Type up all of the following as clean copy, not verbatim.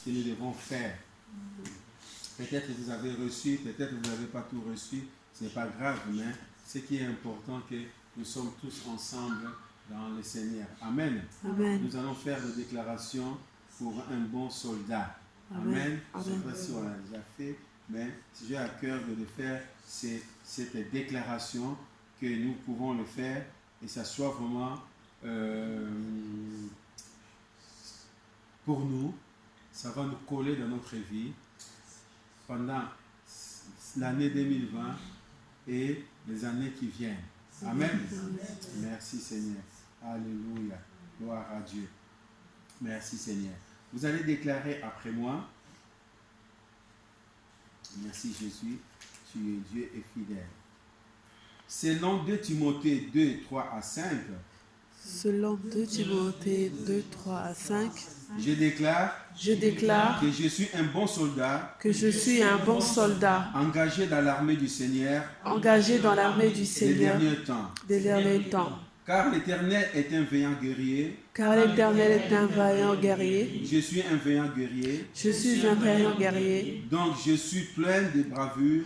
que nous devons faire. Peut-être que vous avez reçu, peut-être que vous n'avez pas tout reçu, ce n'est pas grave, mais ce qui est important, c'est que nous sommes tous ensemble dans le Seigneur. Amen. Amen. Nous allons faire des déclarations pour un bon soldat. Amen. Je ne sais pas si on l'a déjà fait, mais si j'ai à cœur de le faire, c'est cette déclaration que nous pouvons le faire et ça soit vraiment pour nous, ça va nous coller dans notre vie pendant l'année 2020 et les années qui viennent. Amen. Merci Seigneur. Alléluia. Gloire à Dieu. Merci Seigneur. Vous allez déclarer après moi. Merci Jésus. Tu es Dieu et fidèle. Selon 2 Timothée 2, 3 à 5. Selon 2 Timothée 2, 3 à 5. Je déclare que je suis un bon soldat, engagé dans l'armée du Seigneur, des derniers temps. Car l'Éternel est un vaillant guerrier. Je suis un vaillant guerrier. Donc je suis plein de bravure.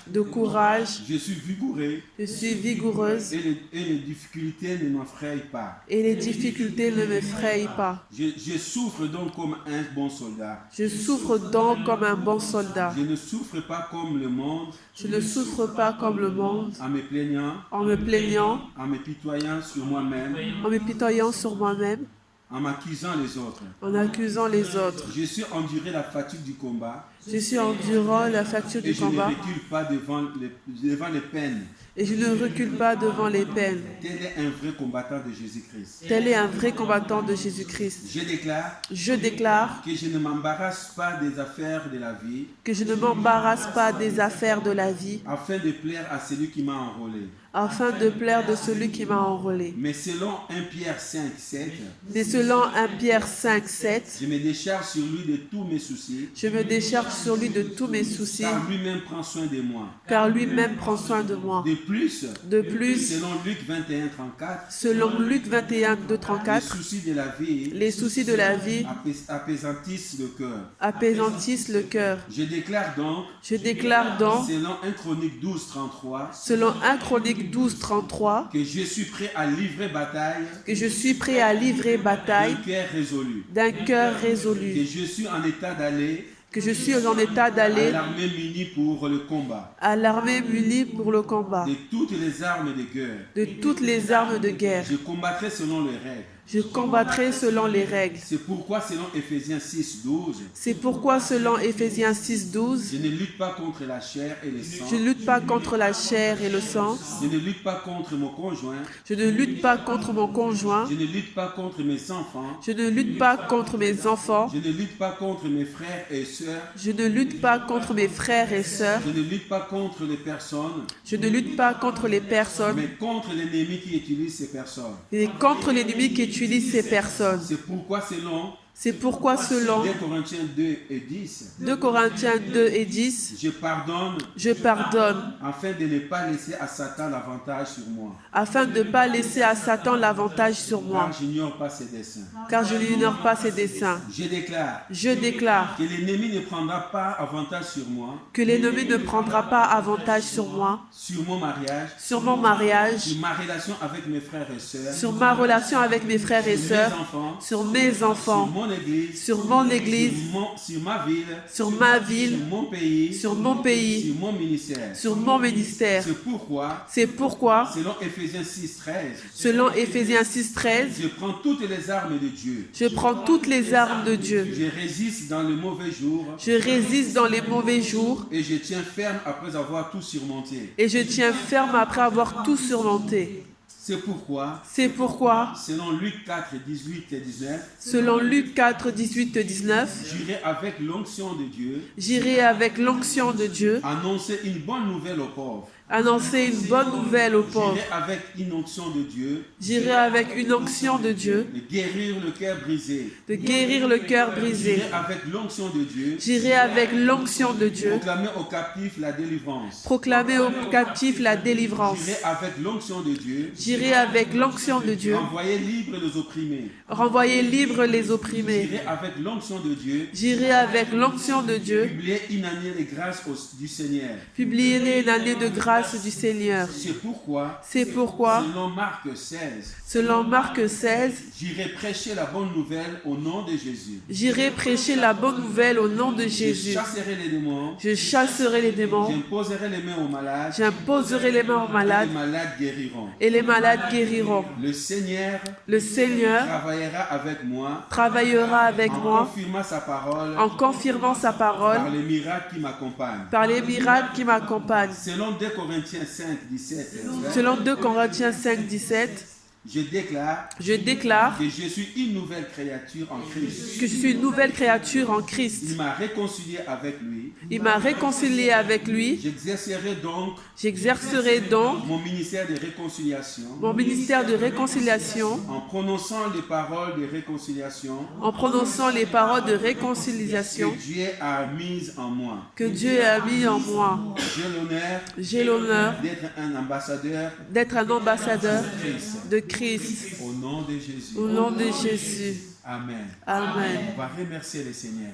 De courage. Je suis vigoureuse. Et les difficultés ne m'effrayent pas. Je souffre donc comme un bon soldat. Je ne souffre pas comme le monde. En me plaignant. En me pitoyant sur moi-même. En m'accusant les autres. Je suis enduré la fatigue du combat. Et je ne recule pas devant les peines. Tel est un vrai combattant de Jésus-Christ. Je déclare que je ne m'embarrasse pas des affaires de la vie. Afin de plaire à celui qui m'a enrôlé. Mais selon 1 Pierre 5, 7. Je me décharge sur lui de tous mes soucis. Car lui-même prend soin de moi. De plus, selon Luc 21, 34. Les soucis de la vie apesantissent le cœur. Je déclare donc, selon 1 Chronique 12, 33, que je suis prêt à livrer bataille, d'un cœur résolu, que je suis en état d'aller à l'armée munie pour le combat, de toutes les armes de guerre. Je combattrai selon les règles. C'est pourquoi selon Éphésiens 6, 12. Je ne lutte pas contre la chair et le sang. Je ne lutte pas contre mon conjoint. Je ne lutte pas contre mes enfants. Je ne lutte pas contre mes frères et sœurs. Je ne lutte pas contre les personnes. Mais contre l'ennemi qui utilise ces personnes. C'est pourquoi selon 2 Corinthiens 2 et 10, je pardonne afin de ne pas laisser à Satan l'avantage sur moi. Car je n'ignore pas ses desseins. Je déclare que l'ennemi ne prendra pas avantage sur moi. Sur mon mariage. Sur ma relation avec mes frères et sœurs. Sur mes enfants. Sur mon église, sur ma ville, sur mon pays, sur mon ministère. C'est pourquoi, selon Éphésiens 6, 13, je prends toutes les armes de Dieu. Je résiste dans les mauvais jours. Et je tiens ferme après avoir tout surmonté. C'est pourquoi, selon Luc 4, 18 et 19, j'irai avec l'onction de Dieu, annoncer une bonne nouvelle aux pauvres. Annoncer une bonne nouvelle aux pauvres. J'irai avec une onction de Dieu. J'irai avec une onction de Dieu. De guérir le cœur brisé. De guérir le cœur brisé. J'irai avec l'onction de Dieu. J'irai avec l'onction de Dieu. Proclamer aux captifs la délivrance. Proclamer aux captifs la délivrance. J'irai avec l'onction de Dieu. J'irai avec l'onction de Dieu. Renvoyer libre les opprimés. Renvoyer libre les opprimés. J'irai avec l'onction de Dieu. J'irai avec l'onction de Dieu. Publier une année de grâce du Seigneur. Publier une année de grâce du Seigneur. C'est pourquoi, selon Marc 16, j'irai prêcher la bonne nouvelle au nom de Jésus. J'irai prêcher la bonne nouvelle au nom de Jésus. Je chasserai les démons. Je chasserai les démons. J'imposerai les mains aux malades. J'imposerai les mains aux malades. Et les malades guériront. Et les malades guériront. Le Seigneur travaillera avec moi. En confirmant sa parole. Par les miracles qui m'accompagnent. Selon 2 Corinthiens 5, 17. Selon 2 Corinthiens 5, 17. Je déclare que je suis une nouvelle créature en Christ. Il m'a réconcilié avec lui. J'exercerai donc mon ministère de réconciliation. En prononçant les paroles de réconciliation. Que Dieu a mis en moi. J'ai l'honneur d'être un ambassadeur de Christ. Au nom de Jésus. Amen. On va remercier le Seigneur.